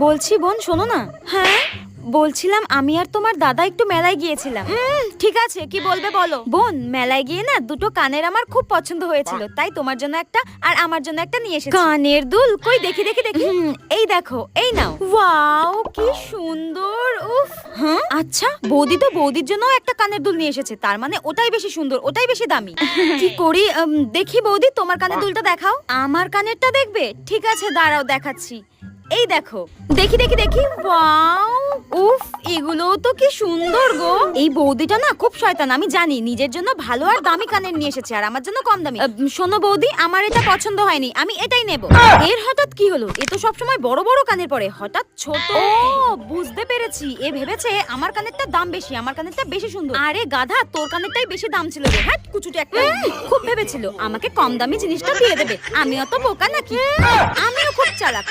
বলছি বোন শোনো না। হ্যাঁ বলছিলাম আমি আর তোমার দাদা একটু মেলায় গিয়েছিলাম। ঠিক আছে কি বলবে বলো। বোন মেলায় গিয়ে না দুটো কানের আমার খুব পছন্দ হয়েছিল, তাই তোমার জন্য একটা আর আমার জন্য একটা নিয়ে এসেছি। কানের দুল কই দেখি দেখি দেখি। এই দেখো, এই নাও। ওয়াও কি সুন্দর। উফ। হ্যাঁ আচ্ছা বৌদি তো বৌদির জন্য একটা কানের দুল নিয়ে এসেছে, তার মানে ওটাই বেশি সুন্দর, ওটাই বেশি দামি। কি করি দেখি বৌদি তোমার কানের দুলটা দেখাও। আমার কানেরটা দেখবে? ঠিক আছে দাঁড়াও দেখাচ্ছি। এই দেখো, দেখি দেখি দেখি। ওয়াও উফ এগুলো তো কি সুন্দর গো। এই বৌদিটা না খুব শয়তান, আমি জানি। নিজের জন্য ভালো আর দামি কানের নিয়ে এসেছে আর আমার জন্য কম দামি। শোনো বৌদি, আমার এটা পছন্দ হয়নি, আমি এটাই নেব। এর হঠাৎ কি হলো? এ তো সবসময় বড় বড় কানের পরে, হঠাৎ ছোট। ও বুঝতে পেরেছি, এ ভেবেছে আমার কানেরটা দাম বেশি, আমার কানেরটা বেশি সুন্দর। আরে গাধা, তোর কানেরটাই বেশি দাম ছিল রে। হ্যাঁ কুচুটে একটা। খুব ভেবেছিল আমাকে কম দামি জিনিসটা দিয়ে দেবে। আমি অত বোকা নাকি? আমিও খুব চালাক।